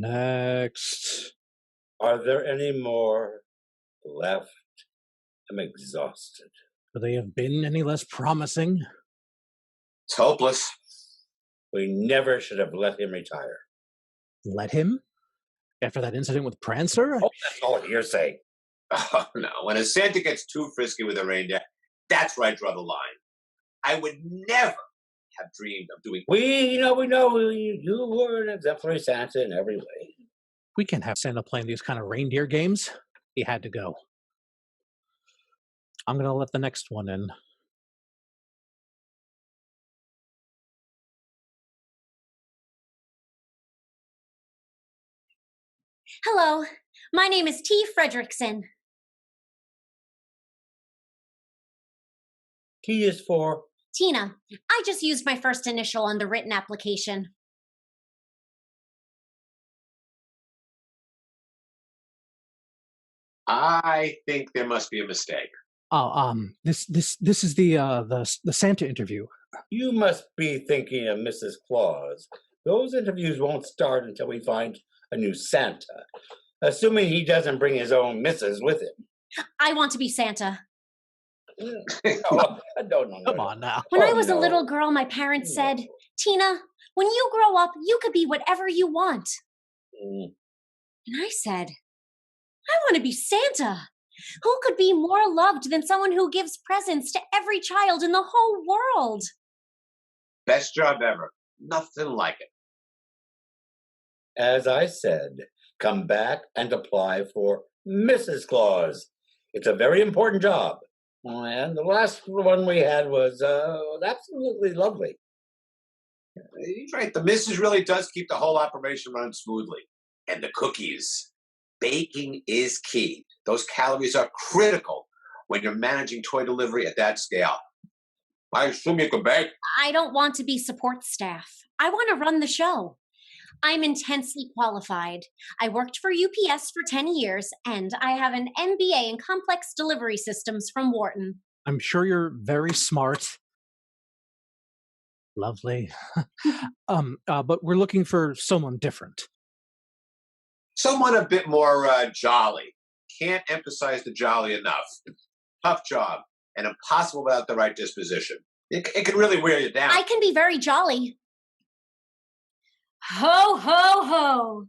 Next. Are there any more left? I'm exhausted. Could they have been any less promising? It's hopeless. We never should have let him retire. Let him? After that incident with Prancer? Oh, that's all hearsay. Oh, no. When a Santa gets too frisky with a reindeer, that's where I draw the line. I would never have dreamed of doing... We know. You were an exemplary Santa in every way. We can't have Santa playing these kind of reindeer games. He had to go. I'm going to let the next one in. Hello, my name is T. Fredrickson. T is for? Tina. I just used my first initial on the written application. I think there must be a mistake. Oh, this is the Santa interview. You must be thinking of Mrs. Claus. Those interviews won't start until we find a new Santa, assuming he doesn't bring his own missus with him. I want to be Santa. No. Come on now. When I was a little girl, my parents said, Tina, when you grow up, you could be whatever you want. And I said, I want to be Santa. Who could be more loved than someone who gives presents to every child in the whole world? Best job ever. Nothing like it. As I said, come back and apply for Mrs. Claus. It's a very important job. And the last one we had was absolutely lovely. He's right. The missus really does keep the whole operation running smoothly. And the cookies. Baking is key. Those calories are critical when you're managing toy delivery at that scale. I assume you can bake. I don't want to be support staff. I want to run the show. I'm intensely qualified. I worked for UPS for 10 years, and I have an MBA in complex delivery systems from Wharton. I'm sure you're very smart. Lovely. But we're looking for someone different. Someone a bit more jolly. Can't emphasize the jolly enough. Tough job, and impossible without the right disposition. It can really wear you down. I can be very jolly. Ho, ho, ho.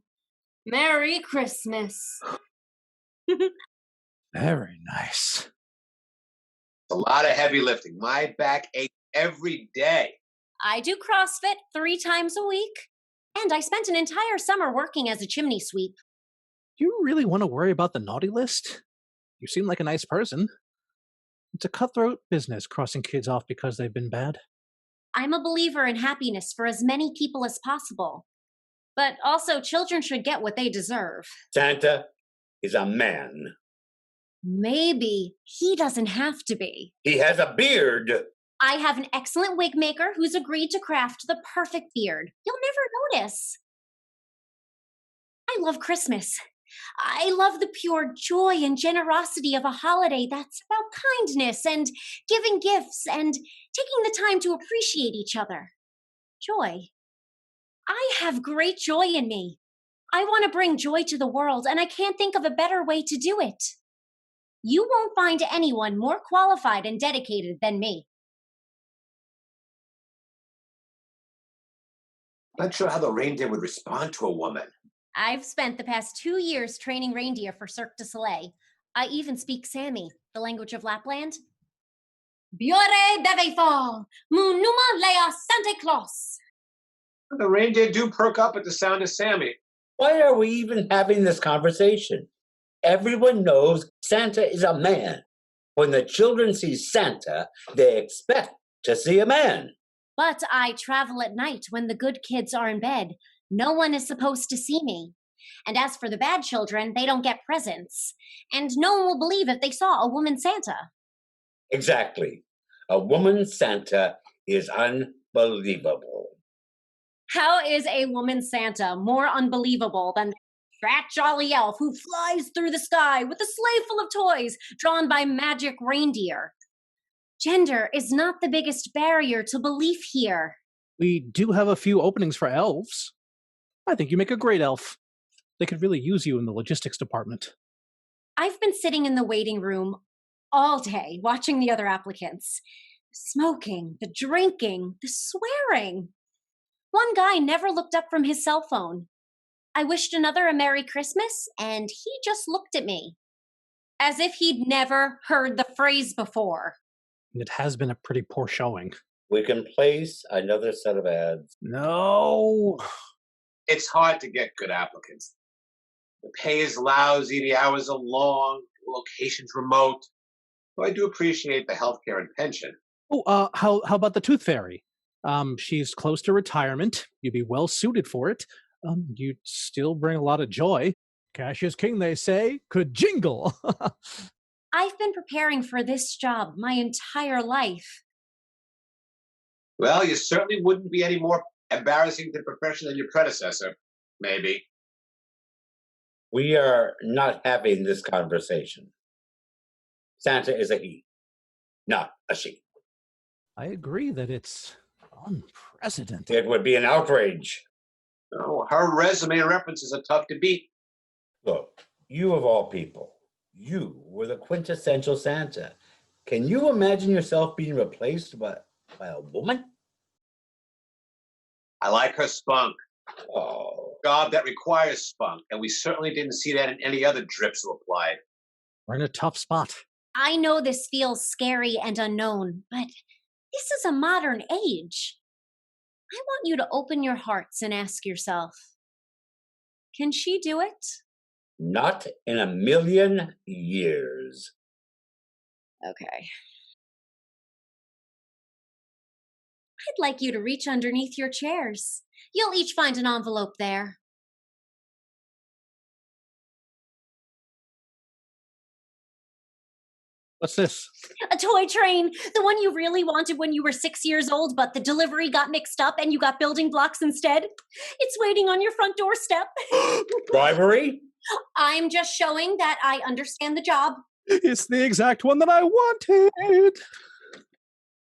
Merry Christmas. Very nice. A lot of heavy lifting. My back aches every day. I do CrossFit 3 times a week. And I spent an entire summer working as a chimney sweep. Do you really want to worry about the naughty list? You seem like a nice person. It's a cutthroat business crossing kids off because they've been bad. I'm a believer in happiness for as many people as possible. But also, children should get what they deserve. Santa is a man. Maybe he doesn't have to be. He has a beard. I have an excellent wig maker who's agreed to craft the perfect beard. You'll never notice. I love Christmas. I love the pure joy and generosity of a holiday that's about kindness and giving gifts and taking the time to appreciate each other. Joy. I have great joy in me. I want to bring joy to the world, and I can't think of a better way to do it. You won't find anyone more qualified and dedicated than me. Not sure how the reindeer would respond to a woman. I've spent the past 2 years training reindeer for Cirque du Soleil. I even speak Sami, the language of Lapland. Biore bevefal, munuma lea Santa Claus. The reindeer do perk up at the sound of Sammy. Why are we even having this conversation? Everyone knows Santa is a man. When the children see Santa, they expect to see a man. But I travel at night when the good kids are in bed. No one is supposed to see me. And as for the bad children, they don't get presents. And no one will believe if they saw a woman Santa. Exactly. A woman Santa is unbelievable. How is a woman Santa more unbelievable than that jolly elf who flies through the sky with a sleigh full of toys drawn by magic reindeer? Gender is not the biggest barrier to belief here. We do have a few openings for elves. I think you make a great elf. They could really use you in the logistics department. I've been sitting in the waiting room all day watching the other applicants. The smoking, the drinking, the swearing. One guy never looked up from his cell phone. I wished another a Merry Christmas, and he just looked at me as if he'd never heard the phrase before. It has been a pretty poor showing. We can place another set of ads. No. It's hard to get good applicants. The pay is lousy, the hours are long, the location's remote. Though I do appreciate the healthcare and pension. Oh, how about the Tooth Fairy? She's close to retirement. You'd be well suited for it. You'd still bring a lot of joy. Cash is king, they say. Could jingle. I've been preparing for this job my entire life. Well, you certainly wouldn't be any more embarrassing to the profession than your predecessor, maybe. We are not having this conversation. Santa is a he, not a she. I agree that it's unprecedented. It would be an outrage. Oh, her resume and references are tough to beat. Look, you of all people, you were the quintessential Santa. Can you imagine yourself being replaced by a woman? I like her spunk. Oh, Job that requires spunk, and we certainly didn't see that in any other drips who applied. We're in a tough spot. I know this feels scary and unknown, but this is a modern age. I want you to open your hearts and ask yourself, can she do it? not in a million years. Okay. I'd like you to reach underneath your chairs. You'll each find an envelope there. What's this? A toy train, the one you really wanted when you were 6 years old, but the delivery got mixed up and you got building blocks instead. It's waiting on your front doorstep. Bribery? I'm just showing that I understand the job. It's the exact one that I wanted.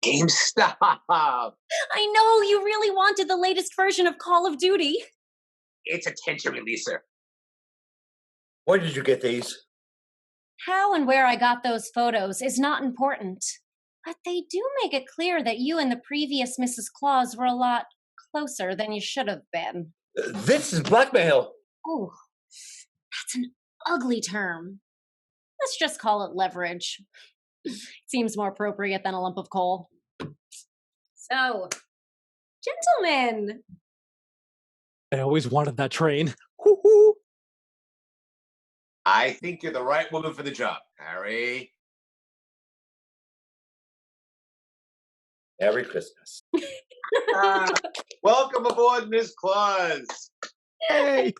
GameStop. I know you really wanted the latest version of Call of Duty. It's a tension releaser. Where did you get these? How and where I got those photos is not important, but they do make it clear that you and the previous Mrs. Claus were a lot closer than you should have been. This is blackmail. Oh, that's an ugly term. Let's just call it leverage. Seems more appropriate than a lump of coal. So, gentlemen. I always wanted that train. Hoo-hoo. I think you're the right woman for the job, Harry. Merry Christmas. Welcome aboard, Miss Claus. Hey.